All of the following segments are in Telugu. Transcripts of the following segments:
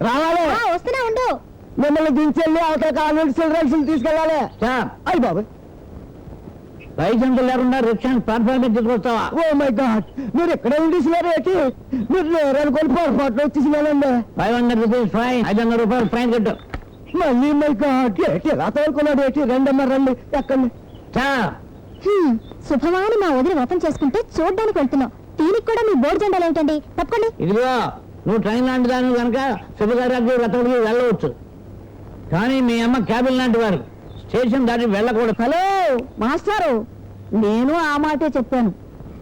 రావాలి. వస్తున్నా ఉండు. మిమ్మల్ని దించెళ్ళి అవతల కాన్వెంట్ చిల్డ్రన్స్ తీసుకెళ్ళాలి. అయ్యి బాబు, లైసెన్స్ లేకుండా రిక్షా ప్లాట్ఫామ్ తీసుకొస్తావా? ఓ మై గాడ్, మీరు ఎక్కడ తీసుకున్నారు ఏంటి? మీరు లేరనుకోని పొరపాట్లు వచ్చేసినానండి. 500 రూపీస్ ఫైన్. 500 రూపాయలు ఫైన్ కట్టు. మళ్ళీ మై గాడ్, ఏంటి ఎలా తోలుకున్నాడు ఏంటి? రెండమ్మ రండి, ఎక్కండి. శుభమాని మా వదిలి వ్రతం చేసుకుంటే చూడ్డానికి వెళ్తున్నాం. దీనికి కూడా మీ బోర్డు జెండాలు ఏంటండి? తప్పకండి. ఇదిగో, నువ్వు ట్రైన్ లాంటి దాని కనుక శుభకార్యానికి వ్రతానికి వెళ్ళవచ్చు, కానీ మీ అమ్మ క్యాబిన్ లాంటి వారు స్టేషన్ దాటి వెళ్ళకూడదు. హలో మాస్టారు, నేను ఆ మాటే చెప్పాను,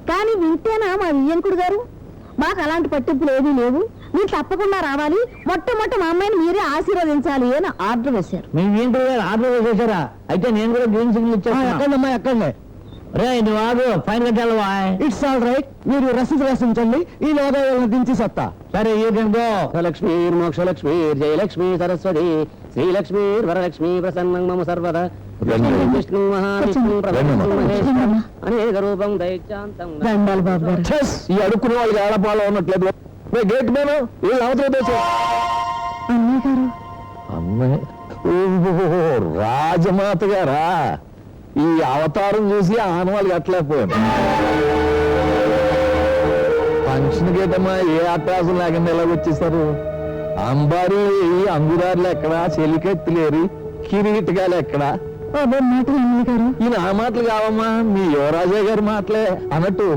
కానీ వింటేనా మా వియ్యంకుడు గారు? మాకు అలాంటి పట్టింపులు ఏమీ లేవు. మీరు తప్పకుండా రావాలి, మొట్టమొదటి మా అమ్మాయిని మీరే ఆశీర్వదించాలి అని ఆర్డర్ వేశారు. మీ ఇంటి ఆర్డర్ వేసేసారా? అయితే నేను కూడా గ్రీన్ సిగ్నల్ ఇచ్చాను. ఎక్కండమ్మా, ఎక్కండి. రే నువ్వు ఆగు, ఫైన్ కట్టాలి. ఇట్స్ ఆల్ రైట్, మీరు రసీదు రాసించండి, ఈ లోగా దించి సత్తా. సరే, you can go. Lakshmi Mokshalakshmi Jayalakshmi Saraswati Srilakshmi Varalakshmi ప్రసన్నం మమ సర్వదా విష్ణు మహావిష్ణు అనేక రూపం దైత్యాంతం. దండాలు బాబు గారు. ఈ అడుక్కునే వాళ్ళకి ఏడపాలో ఉన్నట్లేదు. గేట్ మేను వీళ్ళు అవతల అన్నయ్య గారు. అమ్మాయి, ఓహో రాజమాత గారా? ఈ అవతారం చూసి ఆనవాళ్ళు కట్టలేకపోయాను. ఫంక్షన్ గేటమ్మా, ఏ అట్రాసం లేకుండా ఎలాగొచ్చేసారు? అంబారీ అంగురారులు ఎక్కడా, చెలికెత్తులేరు, కిరీటగాలు ఎక్కడా? ఈ నా మాటలు కావమ్మా, మీ యువరాజయ్య గారి మాటలే. అన్నట్టు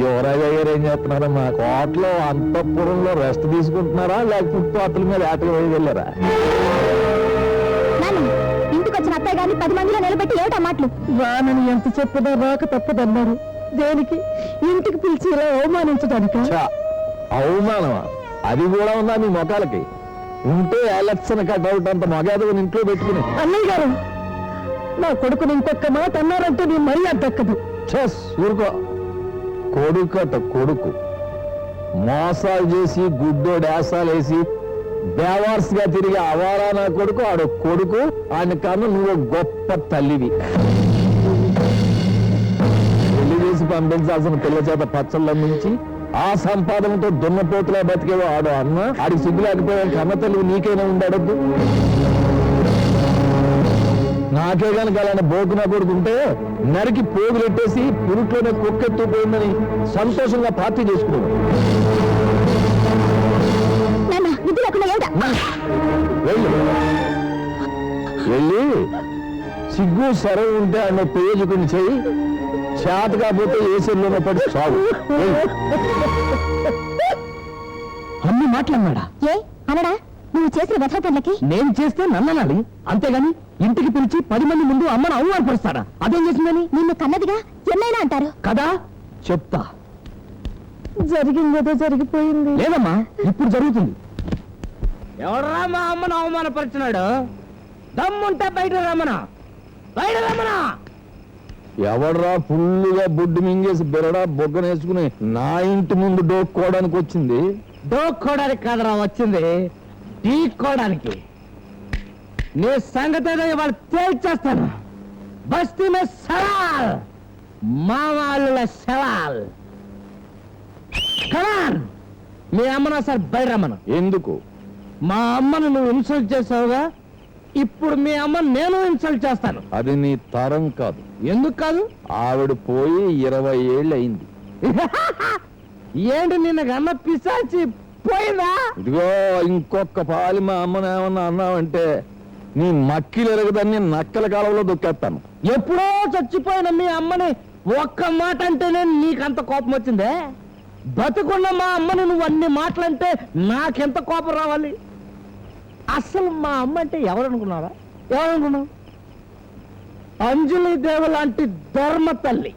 యువరాజయ్య గారు ఏం చేస్తున్నారమ్మా? కోటలో అంతఃపురంలో రెస్ట్ తీసుకుంటున్నారా, లేకపోతే అతల మీద ఆటలు వేసి వెళ్ళారా? ఇంటికి వచ్చిన అత్తయ్య గారిని 10 మందిలో నిలబెట్టి ఏమిటా మాటలు? రానని ఎంత చెప్పదా రాక తప్పదన్నారు. దేనికి? ఇంటికి పిలిచి ఇలా అవమానించడానికి. అవమానమా? అది కూడా ఉందా మీ మొఖాలకి? ఉంటే ఎలక్షన్ కట్అవుట్ అంత మగాదుని ఇంట్లో పెట్టుకుని. అన్నయ్య గారు, నా కొడుకుని ఇంకొక మాట అన్నారంటే నీ మర్యాద దక్కదు. ఊరుకో. కొడుకట కొడుకు మోసాలు చేసి గుడ్డో డాసాలేసి బేవార్స్ గా తిరిగి అవారా నా కొడుకు. ఆడు కొడుకు, ఆయన కన్నా నువ్వు గొప్ప తల్లివి. పెళ్లి చేసి పంపించాల్సిన పిల్ల చేత పచ్చళ్ళ నుంచి ఆ సంపాదనతో దున్నపోతులా బతికేవో ఆడు అన్న. ఆడికి సిగ్గు లేకపోయా కన్న తల్లి నీకైనా ఉండడద్దు. నాకే కనుక అలాంటి బోకునా కొడుకుంటే నరికి పోగులెట్టేసి పురుట్లోనే కుక్కెత్తుపోయిందని సంతోషంగా పార్టీ చేసుకున్నాడు. వెళ్ళి సిగ్గు సరవు ఉంటే అన్న పేజుకుని చెయ్యి, చేత కాకపోతే ఏసీలోనే పడి సాగు. అన్ని మాట్లాడినాడా? ఏ అనడా? నువ్వు చేసిన వ్యథాపనలకి నేను చేస్తే నన్ననాలి, అంతేగాని ఇంటికి పిలిచి 10 మంది ముందు అమ్మను అవమానపరుస్తాడా? అదేం చేసిందని? నిన్ను కన్నదిగా ఎన్నైనా అంటారు కదా. చెప్తా. జరిగిందేదో జరిగిపోయింది. లేదమ్మా, ఇప్పుడు జరుగుతుంది. ఎవడరా మా అమ్మను అవమానపరిచినాడు? దమ్ముంటే బయట రమ్మనా, బయట రమ్మనా. ఎవడరా ఫుల్లుగా బొడ్డు మింగేసి బెరడా బొగ్గనేసుకుని నా ఇంటి ముందు డోక్కోవడానికి వచ్చింది? డోక్కోవడానికి కాదరా వచ్చింది, ఢీక్కోవడానికి. నీ సంగతి ఏదో ఇవాళ తేల్చేస్తాను. బస్తీ మే సవాల్, మా వాళ్ళ సవాల్. కమాన్, మీ అమ్మను సార్ బయట రమ్మను. ఎందుకు? మా అమ్మను నువ్వు ఇన్సల్ట్ చేసావుగా, ఇప్పుడు మీ అమ్మ నేను ఇన్సల్ట్ చేస్తాను. అది నీ తరం కాదు. ఎందుకు కాదు? ఆవిడ పోయి 20 ఏళ్ళు అయింది. ఏంటి నిన్న అన్న పిశాచి పోయిందా? ఇదిగో, ఇంకొక పాలి మా అమ్మను ఏమన్నా అన్నావంటే నీ మక్కిలు ఎరగదాన్ని నక్కల కాలంలో దొక్కేస్తాను. ఎప్పుడో చచ్చిపోయిన మీ అమ్మని ఒక్క మాట అంటేనే నీకంత కోపం వచ్చిందే? బతుకున్న మా అమ్మని నువ్వు అన్ని మాటలంటే నాకెంత కోపం రావాలి? అసలు మా అమ్మ అంటే ఎవరనుకున్నావా? ఎవరనుకున్నావు? అంజలి దేవ లాంటి ధర్మ తల్లి.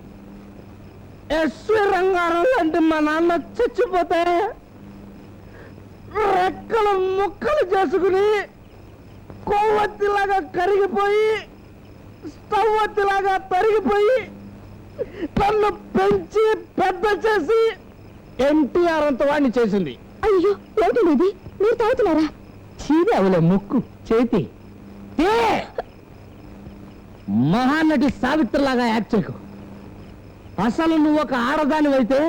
ఎస్వి రంగారావు లాంటి మా నాన్న చచ్చిపోతే రెక్కలు ముక్కలు చేసుకుని కొవ్వొత్తిలాగా కరిగిపోయి స్టవ్వొత్తిలాగా తరిగిపోయి నన్ను పెంచి పెద్ద చేసి ఎన్టీఆర్ అంత వాడిని చేసింది. అయ్యో, ఏమిటి ఇది? మీరు తాగుతున్నారా? చీది అవలే ముక్కు చేతి. మహానటి సావిత్రిలాగా యాక్ట్ చేయకు. అసలు నువ్వు ఒక ఆడదానివైతే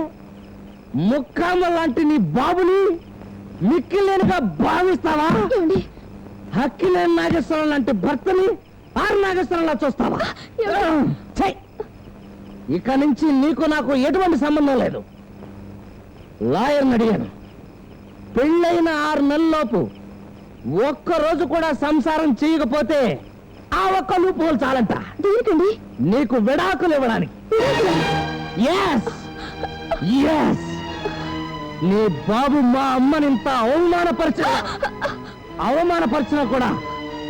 ముక్కామ లాంటి నీ బాబుని మిక్కిలేనుగా భావిస్తావా? ఏమండి? హక్కిలేని నాగేశ్వరం లాంటి భర్తని ఆరు నాగేశ్వరంలా చూస్తావా? ఛై! ఇక నుంచి నీకు నాకు ఎటువంటి సంబంధం లేదు. లాయర్ని అడిగాను, పెళ్ళైన 6 నెలల్లోపు ఒక్కరోజు కూడా సంసారం చేయకపోతే ఆ ఒక్క లూపుహోల్ చాలంట. దేనికండి? నీకు విడాకులు ఇవ్వడానికి. Yes! Yes! నీ బాబు మా అమ్మని ఇంత అవమానపరిచినా కూడా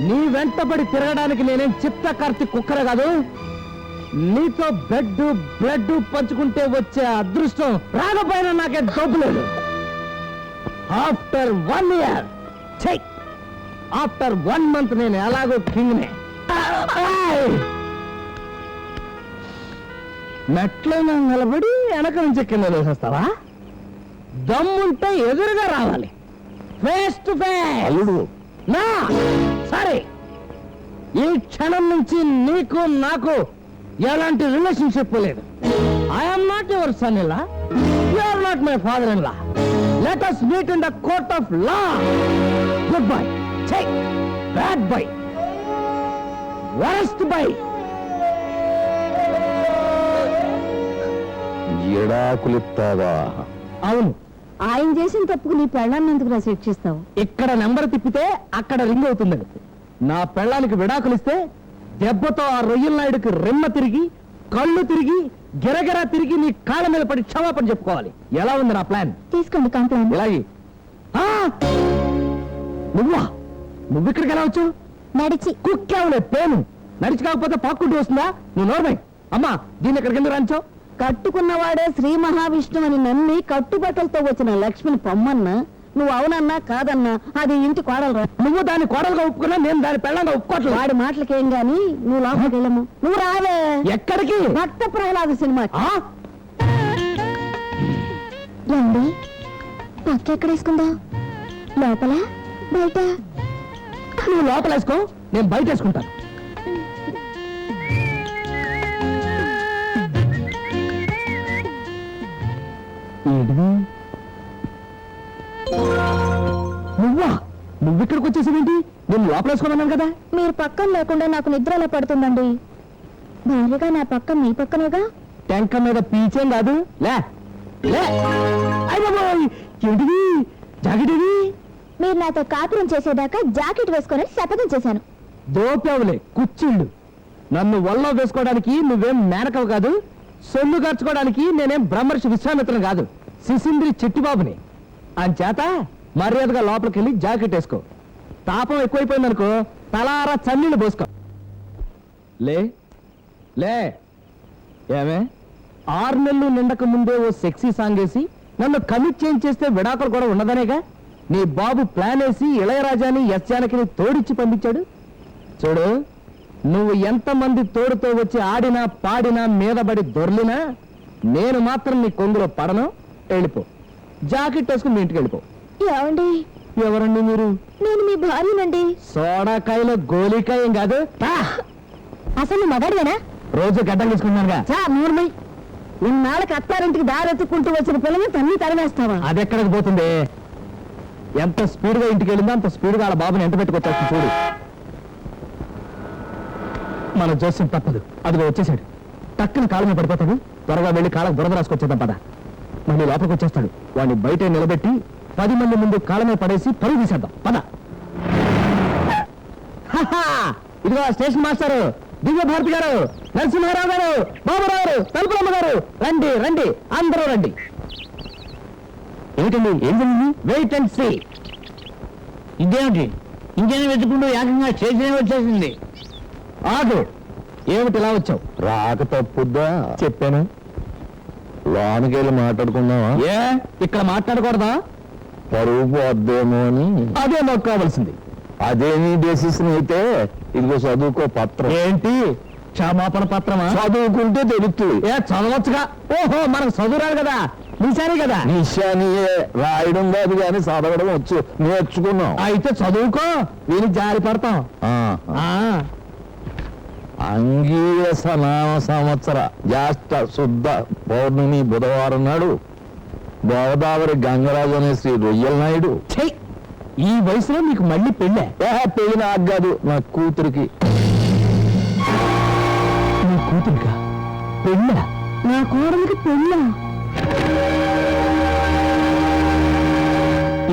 నీ వెంటబడి తిరగడానికి నేనేం చిత్తకార్తి కుక్కరే కాదు. నీతో బ్లడ్ పంచుకుంటే వచ్చే అదృష్టం రాకపోయినా నాకే డబ్బు లేదు. ఆఫ్టర్ 1 year, ఆఫ్టర్ 1 month నేను ఎలాగో కింగ్నే. మెట్లో నిలబడి వెనక నుంచి కింద వేసేస్తావా? దమ్ముంటే ఎదురుగా రావాలి, ఫేస్ టు ఫేస్. అల్లుడు నా సరే, ఈ క్షణం నుంచి నీకు నాకు ఎలాంటి రిలేషన్షిప్ లేదు. I'm not your son in law, you are not my father in law. Let us meet in the court of law. Good bye. Bad bye, worst bye. ఎడాకులిస్తావా? అవును, ఆయన చేసిన తప్పుకు నీ పెళ్ళాన్ని ఎందుకు శిక్షిస్తావు? ఇక్కడ నెంబర్ తిప్పితే అక్కడ రింగ్ అవుతుందని నా పెళ్ళానికి విడాకులు ఇస్తే దెబ్బతో ఆ రొయ్యల నాయుడికి రెమ్మ తిరిగి, కళ్ళు తిరిగి, గిరగిరా తిరిగి నీ కాళ్ళ మీద పడి క్షమాపణ చెప్పుకోవాలి. ఎలా ఉంది నా ప్లాన్? తీసుకోండి కంప్లైంట్. ఇలాగే. ఆ! నువ్వు ఇక్కడికి ఎలా వచ్చావు? నడిచి. కుక్కేవలే పేను. నడిచి కాకపోతే పాక్కుంటూ వస్తుందా? నువ్వు నోర్మై. అమ్మా, దీన్ని ఎక్కడికి ఎందుకు రాంచావు? కట్టుకున్నవాడే శ్రీ మహావిష్ణువు అని నమ్మి కట్టుబట్టలతో వచ్చిన లక్ష్మిని పొమ్మన్నా నువ్వు అవునన్నా కాదన్నా అది ఇంటి కోడలు. నువ్వు దాన్ని కోడలుగా ఒప్పుకున్నా, నేను దాని పెళ్ళంగా ఒప్పుకోవట్లేదు. వాడి మాటలకేం గాని నువ్వు లోపలికి వెళ్ళము. నువ్వు రావే. ఎక్కడికి? భక్త ప్రహ్లాద సినిమా. ఆ? రండి, పక్క ఎక్కడ వేసుకుందా? లోపల బయట? నువ్వు లోపల వేసుకో, నేను బయట వేసుకుంటాను. నువ్వు ఇక్కడికి వచ్చేసేంటి? నేను లోపల వేసుకోమన్నాను కదా. మీరు పక్కన లేకుండా నాకు నిద్ర ఎలా పడుతుందండి? భార్యగా నా పక్కన మీ పక్కనేగా. ట్యాంక్ మీద పీచేం కాదు. లే లే. అయ్య బాబోయ్, ఏంటిది? జాకెటిది? మీరు నాతో కాపురం చేసేదాకా జాకెట్ వేసుకొని శపథం చేశాను. దోపేవులే కుచ్చిళ్ళు. నన్ను వల్ల వేసుకోవడానికి నువ్వేం మేనకవు కాదు, సొమ్ము ఖర్చుకోవడానికి నేనేం బ్రహ్మర్షి విశ్వామిత్రను కాదు, శిశింద్రి చిట్టిబాబుని. అంచేత మర్యాదగా లోపలికి వెళ్ళి జాకెట్ వేసుకో. తాపం ఎక్కువైపోయిందనుకో తలారా చన్నీళ్ళు పోసుకో. లే లే. ఏమే, 6 నెలలు నిండక ముందే ఓ సెక్సీ సాంగ్ వేసి నన్ను కమిట్ చేస్తే విడాకులు కూడా ఉండదనేగా నీ బాబు ప్లాన్ వేసి ఇళయరాజాని ఎస్ జానకిని తోడిచ్చి పంపించాడు. చూడు, నువ్వు ఎంతమంది తోడుతో వచ్చి ఆడినా పాడినా మీదబడి దొర్లినా నేను మాత్రం నీ కొంగులో పడను. వెళ్ళిపో, జాకెట్ వేసుకుని మీ ఇంటికి వెళ్ళిపో. ఏమండి? ఎవరండి మీరు? నేను మీ భార్యనండి. సోడాకాయలో గోలికాయ ఏం కాదు. అసలు మగాడివేనా? రోజు గడ్డం తీసుకుంటున్నానుగా. నూర్మై, ఇన్నాళ్ళకి అత్తారింటికి దారెత్తుకుంటూ వచ్చిన పిల్లని తన్ని తరివేస్తావా? అది ఎక్కడికి పోతుంది? ఎంత స్పీడ్ గా ఇంటికి వెళ్ళిందో అంత స్పీడ్ గా వాళ్ళ బాబుని ఎంట పెట్టుకొచ్చేస్తుంది. చూడు, మన జోస్యం తప్పదు. అదిగో వచ్చేసాడు. టక్కున కాళ్ళ మీద పడిపోతాడు. త్వరగా వెళ్ళి కాళ్ళకు బురద రాసుకొచ్చేద్దాం పద. మళ్ళీ లోపలికి వచ్చేస్తాడు. వాడిని బయట నిలబెట్టి 10 మంది ముందు కాళ్ళ మీద పడేసి పరుగు తీసేద్దాం పద. ఇదిగో స్టేషన్ మాస్టర్, దివ్య భారతి గారు, నరసింహారావు గారు, బాబురావు గారు, తలుపులమ్మ గారు, రండి రండి, అందరూ రండి. ఏమిటండి, ఏం జరిగింది? Wait and see. ఇదేమిటి, ఇంకేం వెతుకుంటూ ఏకంగా స్టేషన్ వచ్చేసింది. ఆగు, ఏమిటి ఇలా వచ్చావు? రాక తప్పుద్దా? చెప్పాను. లోనికి వెళ్ళి మాట్లాడుకుందామా? ఏ, ఇక్కడ మాట్లాడకూడదా? పరువు పోద్దేమో అని. అదే మాకు కావాల్సింది. అదే నీ డెసిషన్ అయితే ఇదిగో చదువుకో పత్రం. ఏంటి, క్షమాపణ పత్రమా? చదువుకుంటే తెలుస్తుంది. ఏ, చదవచ్చుగా. ఓహో, మనకు చదువురాదు కదా, నిశాని కదా. నిశానియే, రాయడం కాదు కానీ చదవడం వచ్చు, నేర్చుకున్నాం. అయితే చదువుకో, వీని జారి పడతాం. అంగీరస నామ సంవత్సర జ్యేష్ఠ శుద్ధ పౌర్ణమి బుధవారం నాడు గోదావరి గంగరాజు అనే శ్రీ రొయ్యల నాయుడు. ఛై! ఈ వయసులో మీకు మళ్ళీ పెళ్ళే? పెళ్లి నాకు కాదు, నా కూతురికి. నీ కూతురుగా పెళ్ళా? నా కోడలికి పెళ్ళా?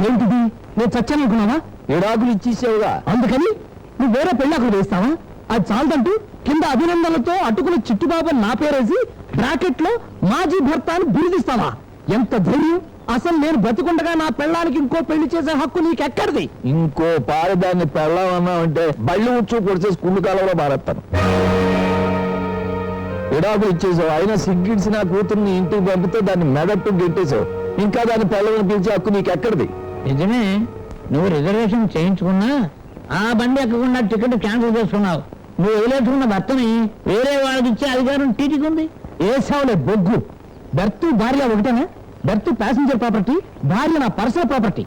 ఏంటిది? నేను చచ్చాననుకున్నావా? విడాకులు ఇచ్చేసావుగా. అందుకని నువ్వు వేరే పెళ్ళాకులు వేస్తావా? అది చాలదంటూ కింద అభినందనలతో అటుకుల చిట్టుబాబు నా పేరేసి బ్రాకెట్ లో మాజీ భర్త అని బిరుదిస్తావా? ఎంత ధైర్యం! అసలు నేను బతికుండగా నా పెళ్ళానికి ఇంకో పెళ్లి చేసే హక్కు నీకెక్కడిది? ఇంకో పారి దాన్ని పెళ్ళామన్నావంటే బళ్ళు ఉచ్చు పొడిచేసి కుళ్ళు కాలంలో మారేస్తాను. విడాకులు ఇచ్చేసావు, అయినా సిగ్గిడిసి నా కూతుర్ని ఇంటికి పంపితే దాన్ని మెడట్టు గెట్టేశావు. ఇంకా దాన్ని పెళ్ళని పిలిచే హక్కు నీకెక్కడిది? నిజమే, నువ్వు రిజర్వేషన్ చేయించుకున్నా ఆ బండి ఎక్కకుండా టికెట్ క్యాన్సిల్ చేసుకున్నావు. నువ్వు వదిలేసుకున్న భర్తని వేరే వాళ్ళకి ఇచ్చే అధికారం టీటీకి ఉంది. ఏసావులే బొగ్గు. బెర్త్ భార్య ఒకటేనా? బెర్త్ ప్యాసింజర్ ప్రాపర్టీ, భార్య నా పర్సనల్ ప్రాపర్టీ.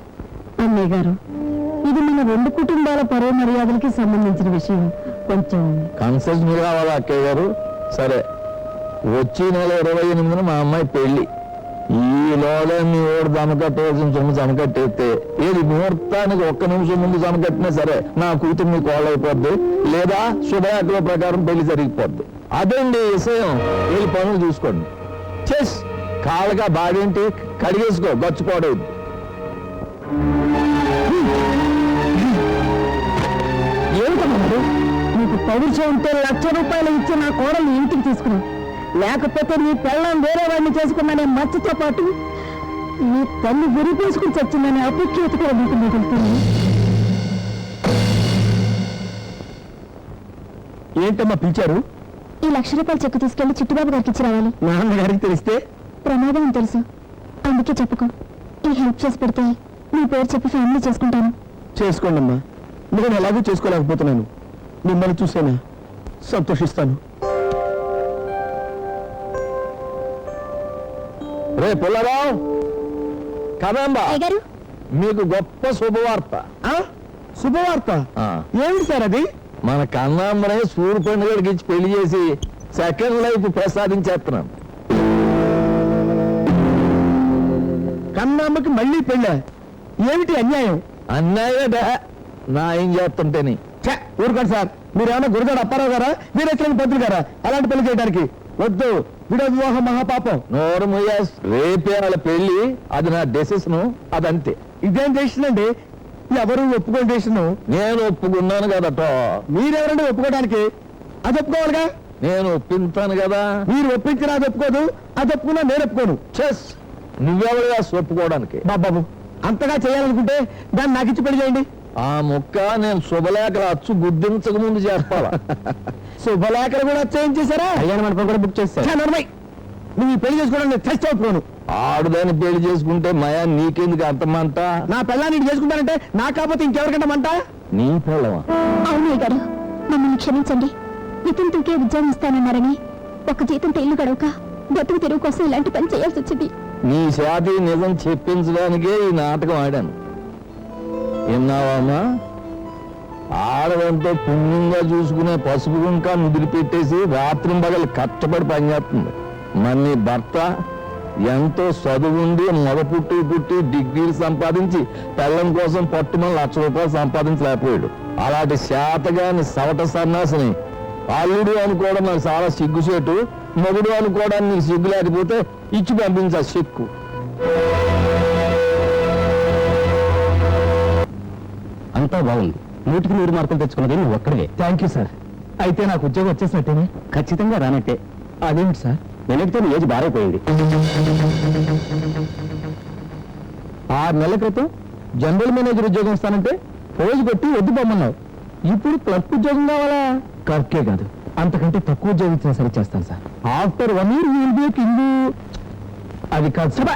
అన్నయ్య గారు, ఇది మన రెండు కుటుంబాల పరువు మర్యాదలకి సంబంధించిన విషయం. కొంచెం కన్సెషన్ కావాలా అక్కయ్య గారు? సరే, వచ్చే నెల 28న మా అమ్మాయి పెళ్లి. ఈలోగా మీ ఓడు జమకట్టవలసిన సొమ్ము జమకట్టేస్తే ఏది ముహూర్తానికి 1 నిమిషం ముందు జమకట్టినా సరే నా కూతురు మీ కోళ్ళైపోద్ది, లేదా శుభయాత్ర ప్రకారం పెళ్లి జరిగిపోద్ది. అదండి విషయం. వీళ్ళు పనులు చూసుకోండి. చెస్ కాళ్ళగా బాడేంటి, కడిగేసుకో, గచ్చిపోవడం. ఏమిటన్నారు? నీకు పౌరుషం ఉంటే 1,00,000 రూపాయలు ఇచ్చి నా కోడల్ని ఇంటికి తీసుకున్నా, లేకపోతే నీ పెళ్ళం వేరే వాడిని చేసుకున్నానే మచ్చతో పాటు నీ తల్లి గురి తీసుకుని చచ్చిందనే అపఖ్యాతి కూడా మీకు మిగులుతుంది. ఏంటమ్మా పిలిచారు? ఈ 1,00,000 రూపాయలు చెక్కు తీసుకెళ్లి చిట్టుబాబు గారికి ఇచ్చి రావాలి. నాన్నగారికి తెలిస్తే ప్రమాదం అని తెలుసు, అందుకే చెప్పుకో. ఈ హెల్ప్ చేసి పెడితే నీ పేరు చెప్పి ఫ్యామిలీ చేసుకుంటాను. చేసుకోండి అమ్మా, నేను ఎలాగో చేసుకోలేకపోతున్నాను. మిమ్మల్ని చూసేనా సంతోషిస్తాను. రే పుల్లారావు, కదంబా, గారు, మీకు గొప్ప శుభవార్త. శుభవార్త? ఆ, ఏమిటి సార్ అది? మన కన్నాంబరే సూర్య పండుగడికి ఇచ్చి పెళ్లి చేసి సెకండ్ లైఫ్ ప్రసాదించేస్తున్నాం. కన్నమ్మకి మళ్ళీ పెళ్ళా? ఏమిటి అన్యాయం? అన్నాయే నా ఏం చేస్తుంటేని. ఊరుకోండి సార్, మీరేమన్నా గురజాడ అప్పారావు గారా, వీరేశ్వరం పంతులు గారా అలాంటి పెళ్లి చేయడానికి? వద్దు, విడో వివాహం మహాపాపం. నోరు ముయ్యాస్, రేపే వాళ్ళ పెళ్లి, అది నా డెసిషన్, అదంతే. ఇదేం డెసిషన్ అండి? ఎవరు ఒప్పుకోని డెసిషన్? నేను ఒప్పుకున్నాను కదటో. మీరెవరండి ఒప్పుకోవడానికి? అది ఒప్పుకోవాలిగా. నేను ఒప్పింతాను కదా. మీరు ఒప్పించినా అది ఒప్పుకోదు, అది ఒప్పుకున్నా నేను ఒప్పుకోను. చెస్, నువ్వెవరుగా ఒప్పుకోవడానికి? బాబు, అంతగా చేయాలనుకుంటే దాన్ని నాకు ఇచ్చి పెళ్లి చేయండి. ఆ ముక్క నేను శుభలేఖలు అచ్చు గుర్తించక ముందు చేస్తావా? శుభలేఖలు కూడా చేయించేశారా? కళ్యాణ మండపం కూడా బుక్ చేస్తాను. నువ్వు ఈ పెళ్లి చేసుకోవడానికి చచ్చి ఒప్పుకోను. ఆడుదాన్ని పెళ్లి చేసుకుంటే మయా నీకెందుకు అర్థమంట? నా పెళ్ళాన్ని నీకు చేసుకుంటానంటే నా కాకపోతే ఇంకెవరికంటే మంట? నీ పెళ్ళవా? అవునయ్య గారు, మమ్మల్ని క్షమించండి. నితిన్తోకే ఉద్యోగం ఇస్తానన్నారని ఒక జీతంతో ఇల్లు గడవక బతుకు తెరువు కోసం ఇలాంటి పని చేయాల్సి వచ్చింది. నీ శాతి నిజం చెప్పించడానికే ఈ నాటకం ఆడాను. విన్నావమ్మా? ఆడదంతో పుణ్యంగా చూసుకునే పసుపు గుంకా ముదిరిపెట్టేసి రాత్రి పగలు కష్టపడి పనిచేస్తుంది. మరి నీ భర్త ఎంతో చదువుండి పుట్టి డిగ్రీలు సంపాదించి పెళ్ళం కోసం పట్టుమని ₹1,00,000 సంపాదించలేకపోయాడు. అలాంటి శాతగాని సవట సన్నాసిని అల్లుడు అనుకోవడం నాకు చాలా సిగ్గుసేటు. మొగుడు అనుకోవడానికి నీకు సిగ్గు లేకపోతే ఇచ్చి పంపించా చెక్కు. అంతా బాగుంది. 100కి 100 మార్కులు తెచ్చుకున్నది నువ్వు ఒక్కడే. Thank you sir. అయితే నాకు ఉద్యోగం వచ్చేసినట్టేనే? ఖచ్చితంగా రానట్టే. అదేమిటి సార్? వెనక్కితే నీ ఏజ్ బారైపోయింది. 6 నెలల క్రితం జనరల్ మేనేజర్ ఉద్యోగం ఇస్తానంటే పోజు కొట్టి వద్దు పొమ్మన్నావు. ఇప్పుడు క్లర్క్ ఉద్యోగం కావాలా? క్లర్కే కాదు, అంతకంటే తక్కువ ఉద్యోగం ఇచ్చినా సరే చేస్తాను sir. After 1 year will be king. అది కాదు సభ.